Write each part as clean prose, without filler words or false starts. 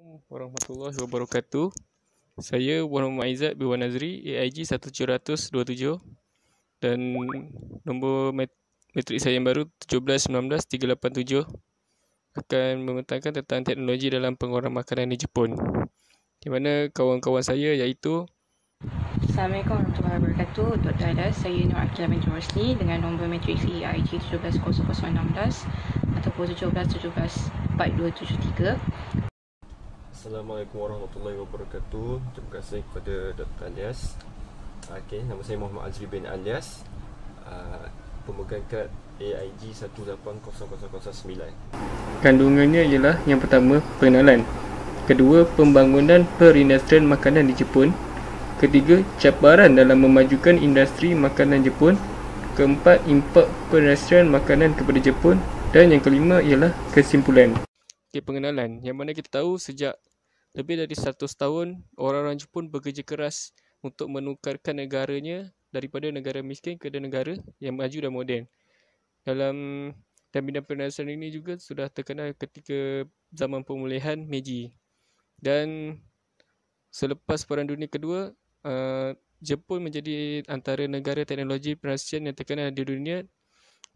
Warahmatullahi wabarakatuh. Saya Muhammad Aizat bin Wan Nazri, AIG 1727 dan nombor matrik saya yang baru 1719387 akan membentangkan tentang teknologi dalam pengeluaran makanan di Jepun. Di mana kawan-kawan saya iaitu Assalamualaikum warahmatullahi wabarakatuh. Dr. Adas, saya Nur Akila binti Rosli dengan nombor matrik AIG 170016 ataupun 17174273. Assalamualaikum warahmatullahi wabarakatuh. Terima kasih kepada Dr. Alias. Nama saya Muhammad Azri bin Alias, pemegang kad AIG 180009. kandungannya ialah yang pertama, pengenalan. Kedua, pembangunan perindustrian makanan di Jepun. Ketiga, cabaran dalam memajukan industri makanan Jepun. Keempat, impak perindustrian makanan kepada Jepun. Dan yang kelima ialah kesimpulan. Pengenalan. Yang mana kita tahu sejak lebih dari 100 tahun, orang-orang Jepun bekerja keras untuk menukarkan negaranya daripada negara miskin ke negara yang maju dan moden. Dan bidang perindustrian ini juga sudah terkenal ketika zaman pemulihan Meiji. Dan selepas Perang Dunia Kedua, Jepun menjadi antara negara teknologi perindustrian yang terkenal di dunia,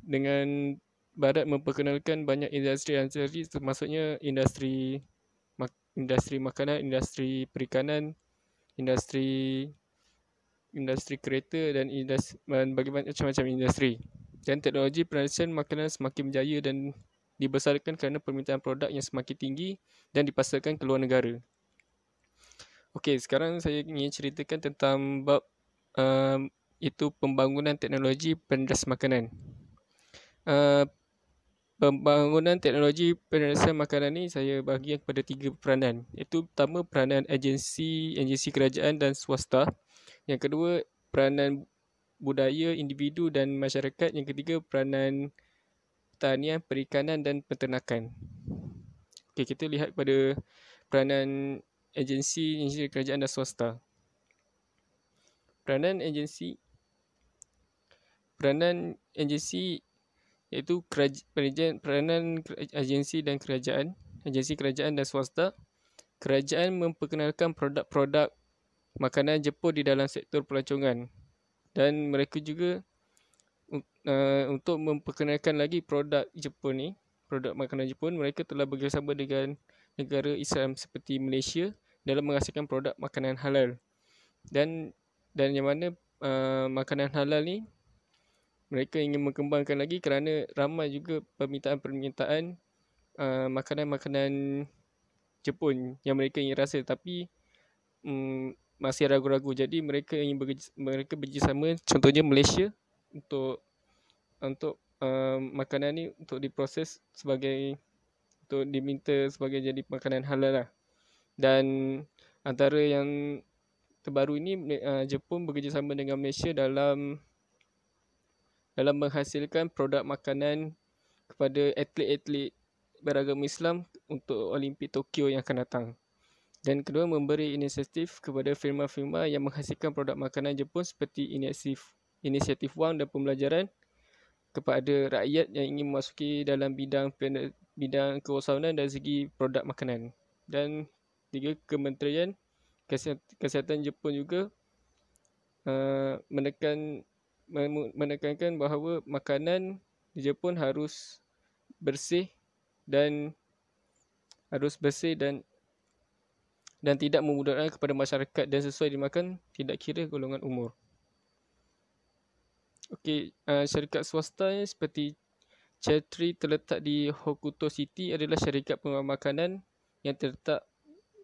dengan Barat memperkenalkan banyak industri termasuknya industri makanan, industri perikanan, industri kereta dan macam-macam industri. Dan teknologi perindustrian makanan semakin berjaya dan dibesarkan kerana permintaan produk yang semakin tinggi dan dipasarkan ke luar negara. Okey, sekarang saya ingin ceritakan tentang bab itu pembangunan teknologi perindustrian makanan. Pembangunan teknologi perindustrian makanan ni saya bagi kepada 3 peranan. Iaitu pertama, peranan agensi kerajaan dan swasta. Yang kedua, peranan budaya individu dan masyarakat. Yang ketiga, peranan pertanian, perikanan dan peternakan. Okey, kita lihat pada peranan agensi kerajaan dan swasta. Peranan agensi iaitu peranan agensi kerajaan dan swasta. Kerajaan memperkenalkan produk-produk makanan Jepun di dalam sektor pelancongan, dan mereka juga untuk memperkenalkan lagi produk Jepun ni, produk makanan Jepun, mereka telah bekerjasama dengan negara Islam seperti Malaysia dalam menghasilkan produk makanan halal. Dan yang mana makanan halal ni mereka ingin mengembangkan lagi kerana ramai juga permintaan makanan-makanan Jepun yang mereka ingin rasa, tapi masih ragu-ragu. Jadi mereka bekerjasama, contohnya Malaysia, untuk makanan ni untuk diproses untuk diminta sebagai jadi makanan halal lah. Dan antara yang terbaru ini, Jepun bekerjasama dengan Malaysia dalam menghasilkan produk makanan kepada atlet-atlet beragama Islam untuk Olimpik Tokyo yang akan datang. Dan kedua, memberi inisiatif kepada firma-firma yang menghasilkan produk makanan Jepun seperti inisiatif wang dan pembelajaran kepada rakyat yang ingin memasuki dalam bidang keusahawanan dari segi produk makanan. Dan tiga, Kementerian Kesihatan Jepun juga menekankan bahawa makanan di Jepun harus bersih dan tidak memudaratkan kepada masyarakat dan sesuai dimakan, tidak kira golongan umur. Okey, syarikat swasta seperti Chatri terletak di Hokuto City adalah syarikat pengeluar makanan yang terletak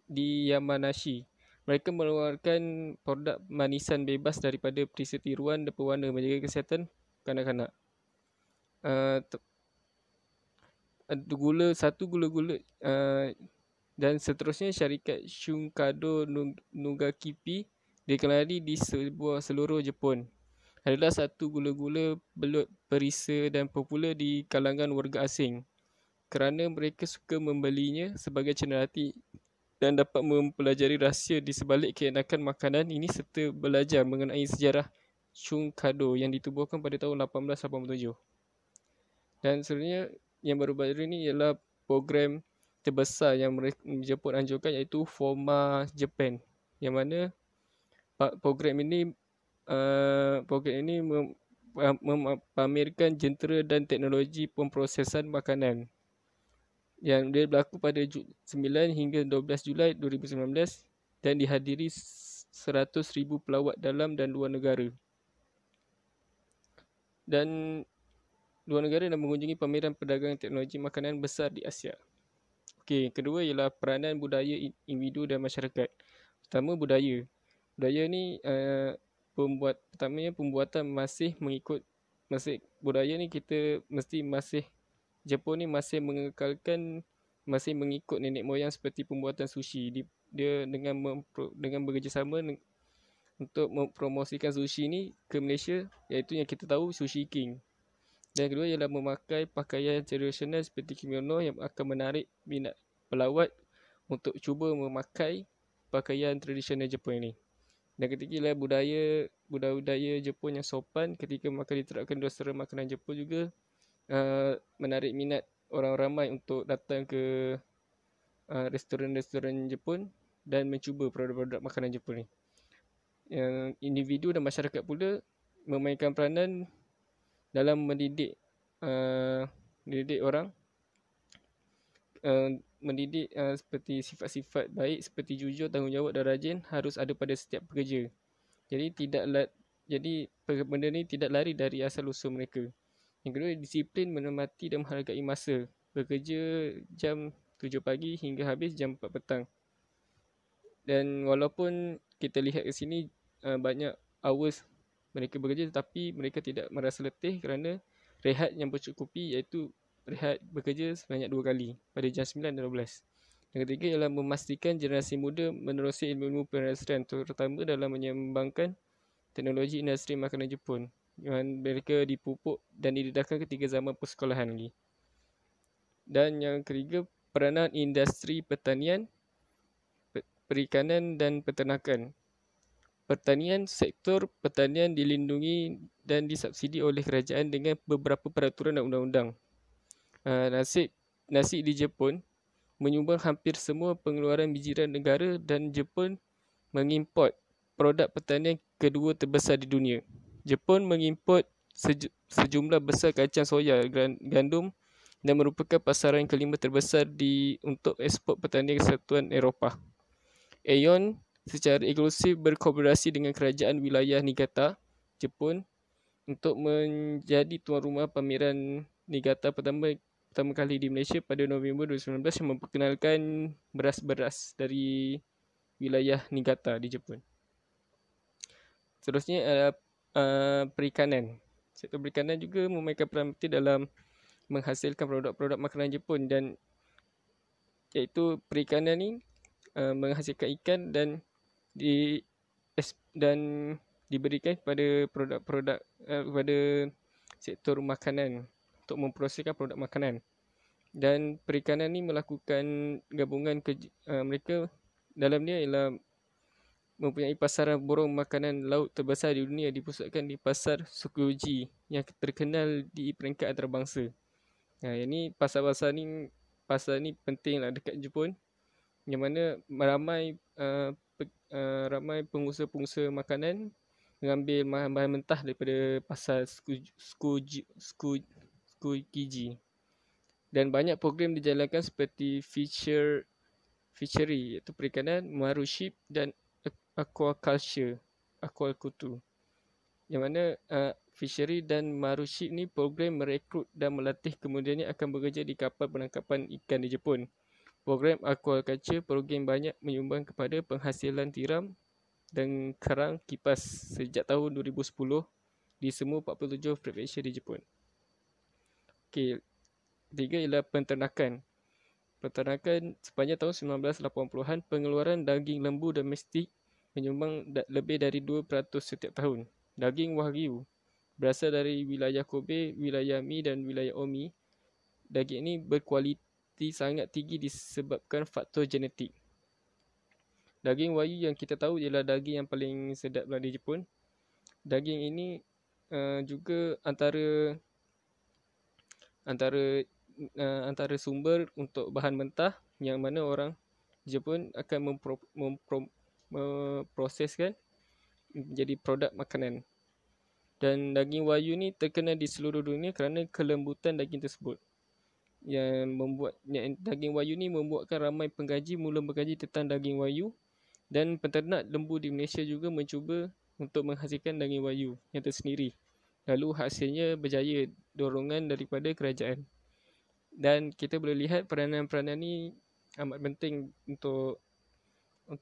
di Yamanashi. Mereka mengeluarkan produk manisan bebas daripada perisa tiruan dan pewarna, menjaga kesihatan kanak-kanak. Gula dan seterusnya, syarikat Shunkado Nugakipi dikenali di seluruh Jepun. Adalah satu gula-gula belut perisa dan popular di kalangan warga asing kerana mereka suka membelinya sebagai cenderati dan dapat mempelajari rahsia di sebalik keenakan makanan ini serta belajar mengenai sejarah Shunkado yang ditubuhkan pada tahun 1887. Dan sebenarnya yang baru-baru ini ialah program terbesar yang Jepun anjurkan iaitu Forma Japan, yang mana program ini memamerkan jentera dan teknologi pemprosesan makanan yang dia berlaku pada 9 hingga 12 Julai 2019 dan dihadiri 100,000 pelawat dalam dan luar negara. Dan luar negara dan mengunjungi pameran perdagangan teknologi makanan besar di Asia. Okey, kedua ialah peranan budaya individu dan masyarakat. Pertama, budaya. Budaya ni pertamanya pembuatan masih mengikut budaya ni kita masih Jepun ni masih mengekalkan, masih mengikut nenek moyang seperti pembuatan sushi. Dia dengan bekerjasama untuk mempromosikan sushi ni ke Malaysia, iaitu yang kita tahu Sushi King. Dan kedua ialah memakai pakaian tradisional seperti kimono yang akan menarik minat pelawat untuk cuba memakai pakaian tradisional Jepun ini. Dan ketiga ialah budaya Jepun yang sopan ketika makan diterapkan restoran makanan Jepun juga menarik minat orang ramai untuk datang ke restoran-restoran Jepun dan mencuba produk-produk makanan Jepun ni. Yang individu dan masyarakat pula memainkan peranan dalam mendidik orang, seperti sifat-sifat baik seperti jujur, tanggungjawab dan rajin harus ada pada setiap pekerja. Jadi benda ni tidak lari dari asal usul mereka. Yang kedua, disiplin, menemati dan menghargai masa. Bekerja jam 7 pagi hingga habis jam 4 petang. Dan walaupun kita lihat ke sini banyak hours mereka bekerja, tetapi mereka tidak merasa letih kerana rehat yang bercukupi, iaitu rehat bekerja sebanyak 2 kali pada jam 9 dan 12. Yang ketiga ialah memastikan generasi muda menerusi ilmu-ilmu perindustrian, terutama dalam menyembangkan teknologi industri makanan Jepun yang mereka dipupuk dan didedahkan ketika zaman persekolahan lagi. Dan yang ketiga, peranan industri pertanian, perikanan dan peternakan. Sektor pertanian dilindungi dan disubsidi oleh kerajaan dengan beberapa peraturan dan undang-undang. Nasi di Jepun menyumbang hampir semua pengeluaran bijiran negara dan Jepun mengimport produk pertanian kedua terbesar di dunia. Jepun mengimport sejumlah besar kacang soya, gandum dan merupakan pasaran kelima terbesar untuk ekspor pertanian Kesatuan Eropah. Aeon secara eksklusif berkolaborasi dengan kerajaan wilayah Niigata, Jepun untuk menjadi tuan rumah pameran Niigata pertama kali di Malaysia pada November 2019 yang memperkenalkan beras-beras dari wilayah Niigata di Jepun. Seterusnya adalah perikanan. Sektor perikanan juga memainkan peran penting dalam menghasilkan produk-produk makanan Jepun, dan iaitu perikanan ni menghasilkan ikan dan diberikan kepada produk-produk kepada sektor makanan untuk memproseskan produk makanan. Dan perikanan ni melakukan gabungan mereka dalam dia ialah mempunyai pasaran borong makanan laut terbesar di dunia, dipusatkan di pasar Tsukuyoji yang terkenal di peringkat antarabangsa. Yang ni pasar ni pentinglah dekat Jepun, yang mana ramai pengusaha-pengusaha makanan mengambil bahan-bahan mentah daripada pasar Tsukiji. Dan banyak program dijalankan seperti fishery iaitu perikanan, maruship dan aquaculture. Yang mana fishery dan maruship ni program merekrut dan melatih kemudiannya akan bekerja di kapal penangkapan ikan di Jepun. Program aquaculture program banyak menyumbang kepada penghasilan tiram dan kerang kipas sejak tahun 2010 di semua 47 prefektur di Jepun. Okey, ketiga ialah peternakan. Peternakan sepanjang tahun 1980-an, pengeluaran daging lembu domestik menyumbang lebih dari 2% setiap tahun. Daging Wagyu berasal dari wilayah Kobe, wilayah Mi dan wilayah Omi. Daging ini berkualiti sangat tinggi disebabkan faktor genetik. Daging Wagyu yang kita tahu ialah daging yang paling sedap di Jepun. Daging ini juga antara antara sumber untuk bahan mentah yang mana orang Jepun akan memproseskan menjadi produk makanan. Dan daging wagyu ni terkenal di seluruh dunia kerana kelembutan daging tersebut. Daging wagyu ni membuatkan ramai pengkaji mula mengkaji tentang daging wagyu, dan peternak lembu di Malaysia juga mencuba untuk menghasilkan daging wagyu yang tersendiri. Lalu hasilnya berjaya dorongan daripada kerajaan. Dan kita boleh lihat peranan-peranan ni amat penting untuk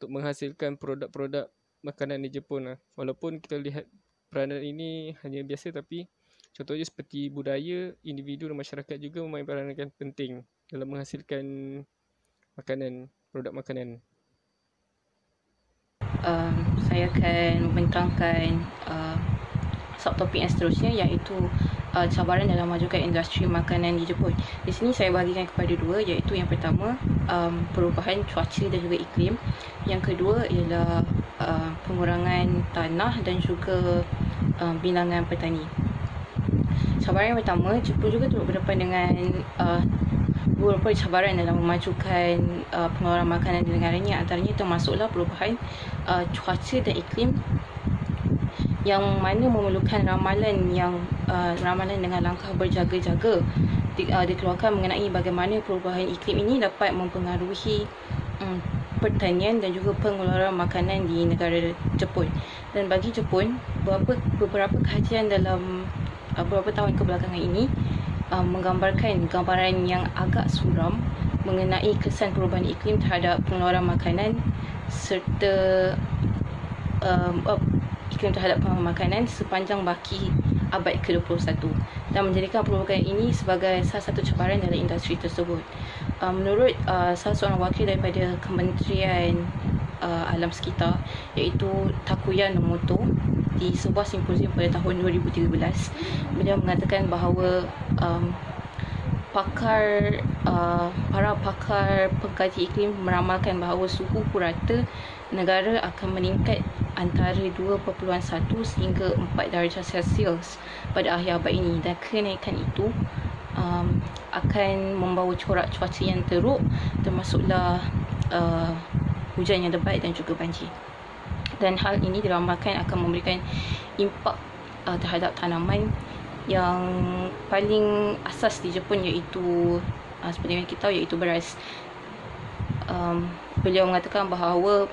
menghasilkan produk-produk makanan di Jepun lah. Walaupun kita lihat peranan ini hanya biasa, tapi contohnya seperti budaya, individu dan masyarakat juga memainkan peranan penting dalam menghasilkan makanan, produk makanan. Saya akan membentangkan subtopik yang seterusnya, iaitu cabaran dalam memajukan industri makanan di Jepun. Di sini saya bahagikan kepada dua, iaitu yang pertama perubahan cuaca dan juga iklim. Yang kedua ialah pengurangan tanah dan juga bilangan petani. Cabaran yang pertama, Jepun juga turut berdepan dengan beberapa cabaran dalam memajukan pengeluaran makanan di negaranya. Antaranya termasuklah perubahan cuaca dan iklim, yang mana memerlukan ramalan dengan langkah berjaga-jaga dikeluarkan mengenai bagaimana perubahan iklim ini dapat mempengaruhi pertanian dan juga pengeluaran makanan di negara Jepun. Dan bagi Jepun, beberapa kajian dalam beberapa tahun kebelakangan ini menggambarkan gambaran yang agak suram mengenai kesan perubahan iklim terhadap pengeluaran makanan serta iklim terhadap pengeluaran makanan sepanjang baki abad ke-21, dan menjadikan perubahan ini sebagai salah satu cabaran dalam industri tersebut. Menurut salah seorang wakil daripada Kementerian Alam Sekitar, iaitu Takuya Nomoto, di sebuah simposium pada tahun 2013, beliau mengatakan bahawa para pakar pengkaji iklim meramalkan bahawa suhu purata negara akan meningkat antara 2.1 sehingga 4 darjah Celsius pada akhir abad ini, dan kenaikan itu akan membawa corak cuaca yang teruk, termasuklah hujan yang lebat dan juga banjir. Dan hal ini diramalkan akan memberikan impak terhadap tanaman yang paling asas di Jepun, iaitu seperti yang kita tahu, iaitu beras. Beliau mengatakan bahawa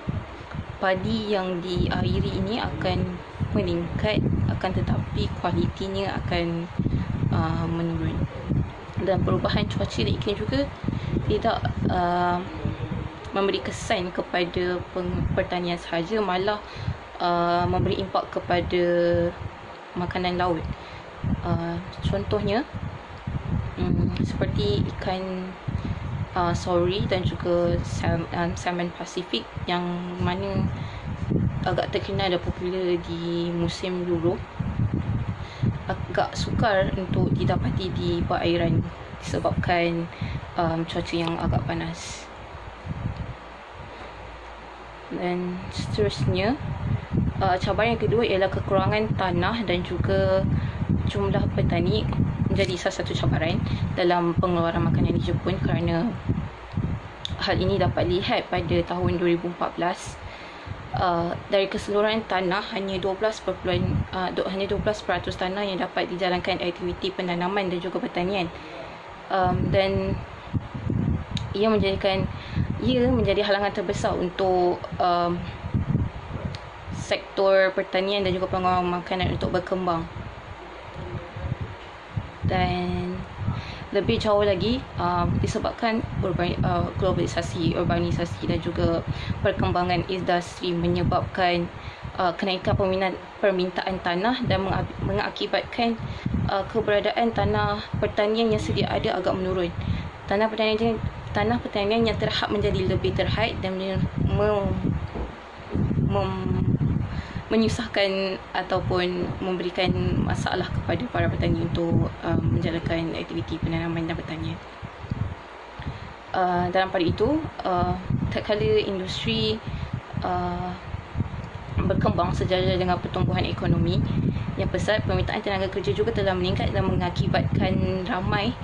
padi yang diairi ini akan meningkat, akan tetapi kualitinya akan menurun. Dan perubahan cuaca dan iklim juga tidak memberi kesan kepada pertanian sahaja, malah memberi impak kepada makanan laut. Contohnya seperti ikan sauri dan juga salmon Pasifik, yang mana agak terkenal dan popular di musim luruh, agak sukar untuk didapati di perairan disebabkan cuaca yang agak panas. Dan seterusnya, cabaran yang kedua ialah kekurangan tanah dan juga jumlah petani menjadi salah satu cabaran dalam pengeluaran makanan di Jepun, kerana hal ini dapat dilihat pada tahun 2014. Dari keseluruhan tanah, hanya 12% tanah yang dapat dijalankan aktiviti penanaman dan juga pertanian, dan ia menjadi halangan terbesar untuk sektor pertanian dan juga pengeluaran makanan untuk berkembang. Dan lebih jauh lagi, disebabkan globalisasi, urbanisasi dan juga perkembangan industri menyebabkan kenaikan permintaan tanah dan mengakibatkan keberadaan tanah pertanian yang sedia ada agak menurun. Tanah pertanian yang terhad menjadi lebih terhad dan menyusahkan ataupun memberikan masalah kepada para petani untuk menjalankan aktiviti penanaman dan pertanian. Dalam pada itu, tak kala industri berkembang sejajar dengan pertumbuhan ekonomi yang pesat, permintaan tenaga kerja juga telah meningkat dan mengakibatkan ramai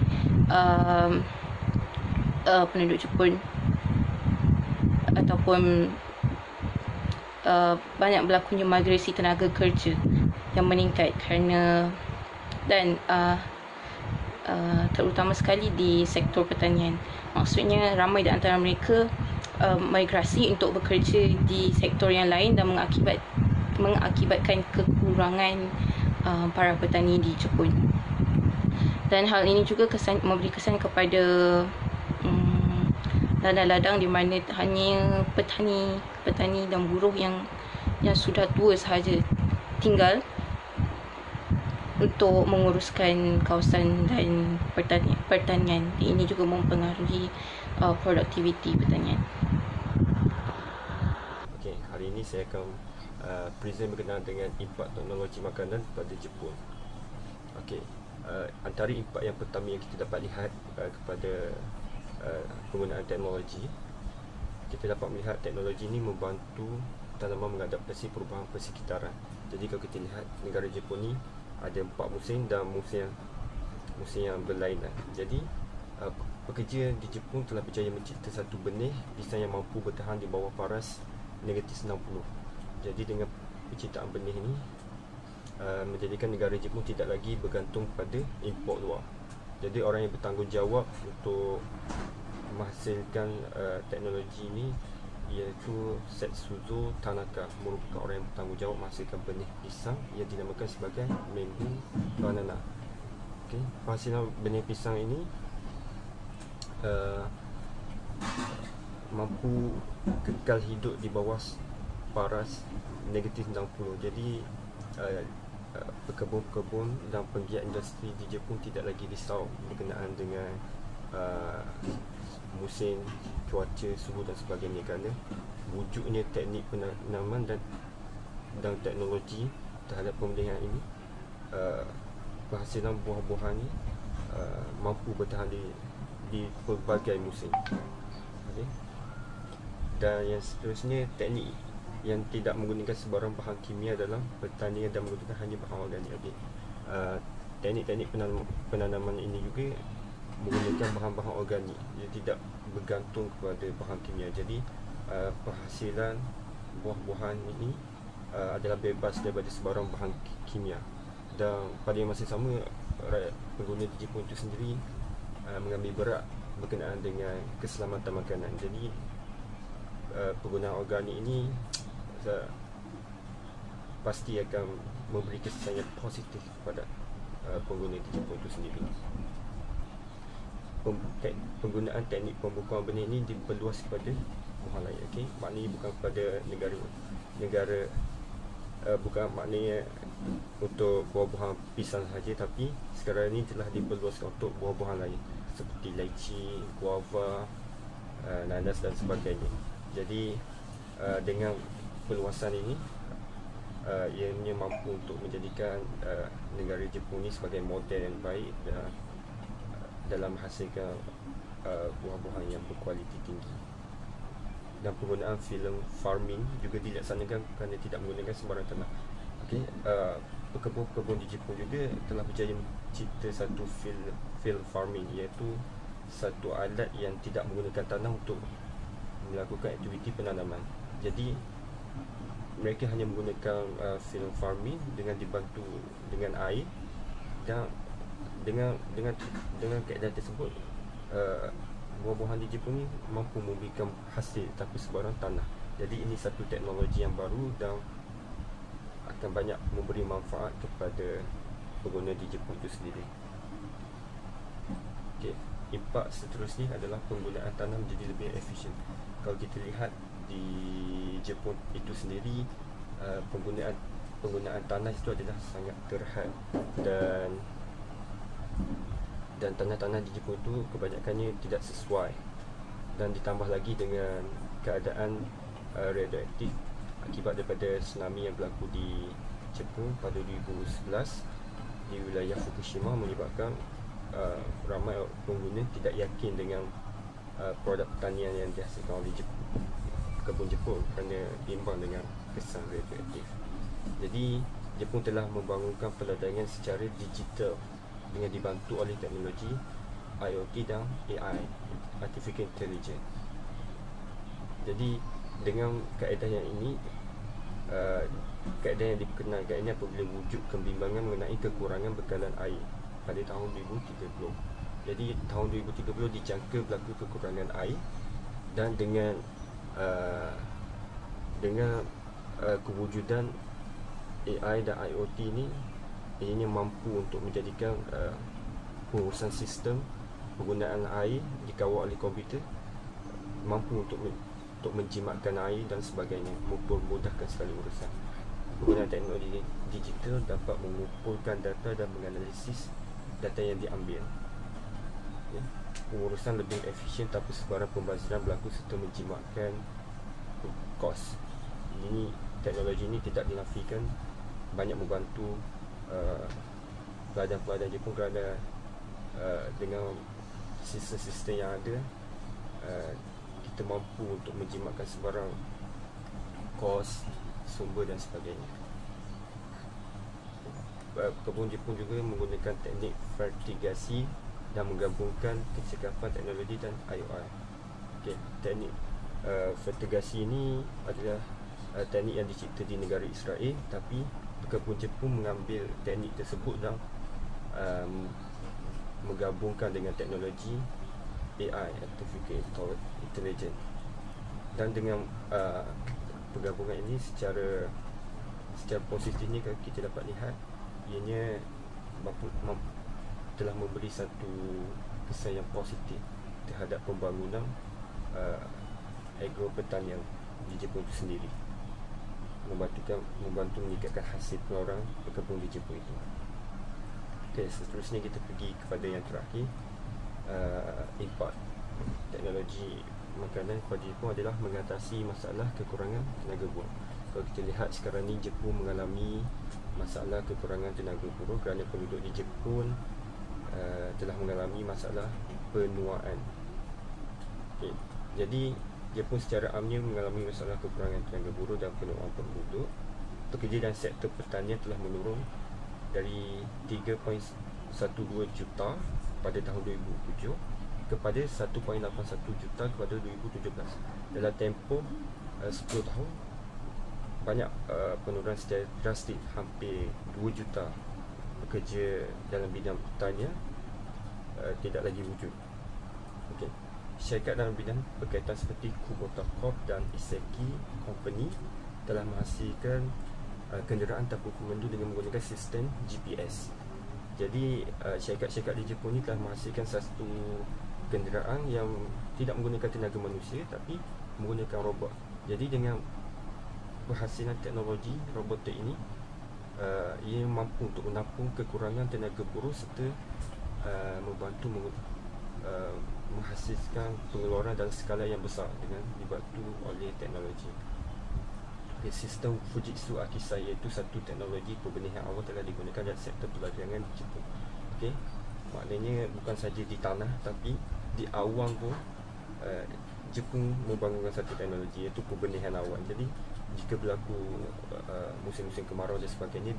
penduduk Jepun ataupun banyak berlakunya migrasi tenaga kerja yang meningkat kerana dan terutama sekali di sektor pertanian. Maksudnya ramai di antara mereka migrasi untuk bekerja di sektor yang lain dan mengakibatkan kekurangan para petani di Jepun. Dan hal ini juga memberi kesan kepada ladang-ladang di mana hanya petani dan buruh yang sudah tua sahaja tinggal untuk menguruskan kawasan dan pertanian. Ini juga mempengaruhi produktiviti pertanian. Okey, hari ini saya akan present berkenaan dengan impak teknologi makanan pada Jepun. Okey, antara impak yang pertama yang kita dapat lihat kepada penggunaan teknologi, kita dapat melihat teknologi ini membantu tanaman mengadaptasi perubahan persekitaran. Jadi kalau kita lihat negara Jepun ni ada 4 musim dan musim yang berlainan. Jadi pekerja di Jepun telah berjaya mencipta satu benih pisang yang mampu bertahan di bawah paras -60. Jadi dengan penciptaan benih ini menjadikan negara Jepun tidak lagi bergantung pada import luar. Jadi orang yang bertanggungjawab untuk menghasilkan teknologi ini iaitu Setsuzo Tanaka, merupakan orang yang bertanggungjawab menghasilkan benih pisang yang dinamakan sebagai Menbu Banana. Okay. Penghasilan benih pisang ini mampu kekal hidup di bawah paras -60. Jadi pekebun-pekebun dan penggiat industri di Jepun tidak lagi risau berkenaan dengan musim, cuaca, suhu dan sebagainya, kerana wujudnya teknik penanaman dan teknologi terhadap pembenihan ini, penghasilan buah-buahan ini mampu bertahan di pelbagai musim. Okay. Dan yang seterusnya, teknik yang tidak menggunakan sebarang bahan kimia dalam pertanian dan menggunakan hanya bahan organik. Okay. Teknik-teknik penanaman ini juga menggunakan bahan-bahan organik, dia tidak bergantung kepada bahan kimia. Jadi penghasilan buah-buahan ini adalah bebas daripada sebarang bahan kimia. Dan pada masa sama, rakyat pengguna di Jepun itu sendiri mengambil berat berkenaan dengan keselamatan makanan. Jadi penggunaan organik ini pasti akan memberi kesan yang positif kepada pengguna di Jepun itu sendiri. Penggunaan teknik pembukaan benih ini diperluas kepada buah lain. Okay? Maknanya bukan kepada negara bukan maknanya untuk buah-buahan pisang saja, tapi sekarang ini telah diperluaskan untuk buah-buahan lain seperti lychee, guava, nanas dan sebagainya. Jadi dengan perluasan ini, ianya mampu untuk menjadikan negara Jepun ini sebagai model yang baik dalam menghasilkan buah-buahan yang berkualiti tinggi. Dan penggunaan film farming juga dilaksanakan kerana tidak menggunakan sembarang tanah. Okay. Pekebun-pekebun di Jepun juga telah berjaya mencipta satu field farming, iaitu satu alat yang tidak menggunakan tanah untuk melakukan aktiviti penanaman. Jadi mereka hanya menggunakan field farming dengan dibantu dengan air, dan dengan keadaan tersebut buah-buahan di Jepun ni mampu memberikan hasil tanpa sebarang tanah. Jadi ini satu teknologi yang baru dan akan banyak memberi manfaat kepada pengguna di Jepun itu sendiri. Okay. Impak seterusnya adalah penggunaan tanah menjadi lebih efisien. Kalau kita lihat di Jepun itu sendiri, penggunaan tanah itu adalah sangat terhad, dan tanah-tanah di Jepun itu kebanyakannya tidak sesuai, dan ditambah lagi dengan keadaan radioaktif akibat daripada tsunami yang berlaku di Jepun pada 2011 di wilayah Fukushima, menyebabkan ramai pengguna tidak yakin dengan produk pertanian yang dihasilkan oleh kebun Jepun kerana bimbang dengan kesan radioaktif. Jadi Jepun telah membangunkan perladangan secara digital dengan dibantu oleh teknologi IoT dan AI, Artificial Intelligence. Jadi dengan kaedah yang ini, kaedah yang diperkenalkan ini apabila wujud kebimbangan mengenai kekurangan bekalan air pada tahun 2030. Jadi tahun 2030 dijangka berlaku kekurangan air, dan dengan kewujudan AI dan IoT ini, ianya mampu untuk menjadikan pengurusan sistem penggunaan air dikawal oleh komputer, mampu untuk menjimatkan air dan sebagainya, mempermudahkan segala urusan. Penggunaan teknologi digital dapat mengumpulkan data dan menganalisis data yang diambil. Pengurusan lebih efisien tanpa sebarang pembaziran berlaku serta menjimatkan kos. Ini teknologi ini tidak dinafikan banyak membantu pelajar-pelajar Jepun kerana dengan sistem-sistem yang ada, kita mampu untuk menjimatkan sebarang kos, sumber dan sebagainya. Kebun Jepun juga menggunakan teknik vertigasi dan menggabungkan kecekapan teknologi dan IoT. Teknik vertigasi ini adalah teknik yang dicipta di negara Israel, tapi kebun Jepun mengambil teknik tersebut dan menggabungkan dengan teknologi AI, Artificial Intelligence. Dan dengan penggabungan ini secara positif ni, kalau kita dapat lihat, ianya telah memberi satu kesan yang positif terhadap pembangunan agro pertanian di Jepun itu sendiri, membantu meningkatkan hasil pengeluaran pekebun di Jepun itu. Seterusnya kita pergi kepada yang terakhir, import teknologi makanan kepada Jepun adalah mengatasi masalah kekurangan tenaga buruh. Kalau kita lihat sekarang ni, Jepun mengalami masalah kekurangan tenaga buruh kerana penduduk di Jepun telah mengalami masalah penuaan. Jadi Jepun secara amnya mengalami masalah kekurangan tenaga buruh dan penuaan penduduk. Pekerja dan sektor pertanian telah menurun dari 3.12 juta pada tahun 2007 kepada 1.81 juta kepada 2017. Dalam tempoh 10 tahun, banyak penurunan secara drastik, hampir 2 juta pekerja dalam bidang pertanian tidak lagi wujud. Syarikat dalam bidang berkaitan seperti Kubota Corp dan Iseki Company telah menghasilkan kenderaan tanpa pemandu dengan menggunakan sistem GPS. Jadi syarikat-syarikat di Jepun ni telah menghasilkan satu kenderaan yang tidak menggunakan tenaga manusia tapi menggunakan robot. Jadi dengan berhasilan teknologi robotik ini, ia mampu untuk menampung kekurangan tenaga buruh serta membantu menghasilkan pengeluaran dalam skala yang besar dengan dibantu oleh teknologi. Sistem Fujitsu Akisai, iaitu satu teknologi pembenihan awal telah digunakan dalam sektor perdagangan di Jepun. Maknanya bukan saja di tanah tapi di awan pun Jepun membangunkan satu teknologi, iaitu pembenihan awan. Jadi jika berlaku musim-musim kemarau dan sebagainya,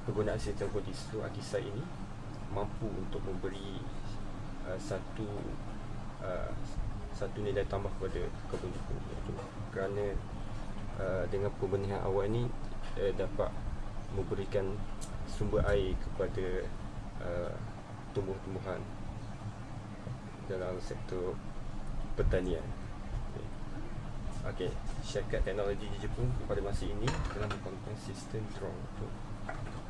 penggunaan sistem Fujitsu Akisai ini mampu untuk memberi satu nilai tambah kepada kebun Jepun, kerana dengan pembenihan awal ini dapat memberikan sumber air kepada tumbuh-tumbuhan dalam sektor pertanian. Syarikat teknologi di Jepun pada masa ini telah mengembangkan sistem drone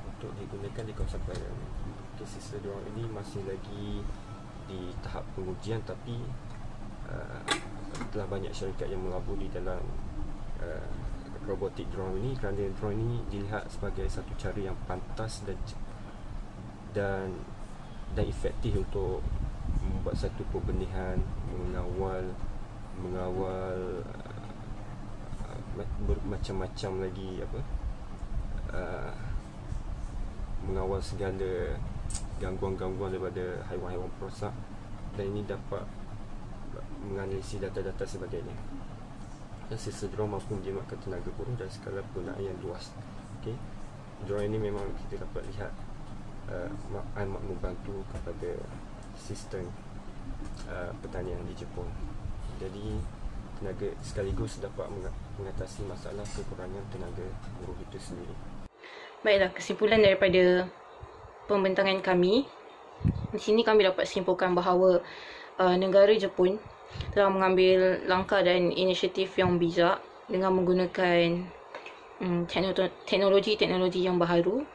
untuk digunakan di kawasan perairan. Sistem drone ini masih lagi di tahap pengujian, tapi telah banyak syarikat yang melabur di dalam robotik drone ini, kerana drone ini dilihat sebagai satu cara yang pantas dan efektif untuk membuat satu pembenihan, mengawal macam-macam lagi mengawal segala gangguan-gangguan daripada haiwan-haiwan perosak, dan ini dapat menganalisis data-data sebagainya. Dan sistem drone mampu menjimatkan tenaga buruh dan skala penggunaan yang luas. Drone ini memang kita dapat lihat amat membantu kepada sistem pertanian di Jepun. Jadi tenaga sekaligus dapat mengatasi masalah kekurangan tenaga buruh itu sendiri. Baiklah, kesimpulan daripada pembentangan kami, di sini kami dapat simpulkan bahawa negara Jepun telah mengambil langkah dan inisiatif yang bijak dengan menggunakan teknologi yang baharu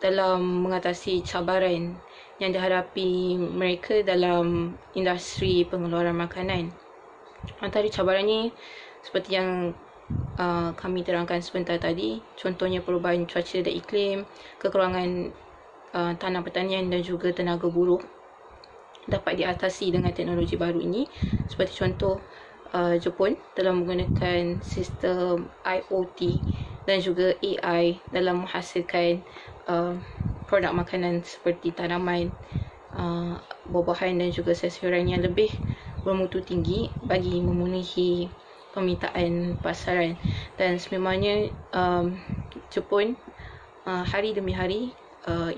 dalam mengatasi cabaran yang dihadapi mereka dalam industri pengeluaran makanan. Antara cabarannya seperti yang kami terangkan sebentar tadi, contohnya perubahan cuaca dan iklim, kekurangan tanah pertanian dan juga tenaga buruh dapat diatasi dengan teknologi baru ini. Seperti contoh, Jepun telah menggunakan sistem IoT dan juga AI dalam menghasilkan produk makanan seperti tanaman, buah-buahan dan juga sayur-sayuran yang lebih bermutu tinggi bagi memenuhi permintaan pasaran. Dan sememangnya Jepun hari demi hari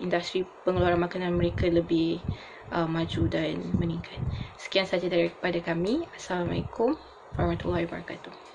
industri pengeluaran makanan mereka lebih maju dan meningkat. Sekian saja daripada kami. Assalamualaikum warahmatullahi wabarakatuh.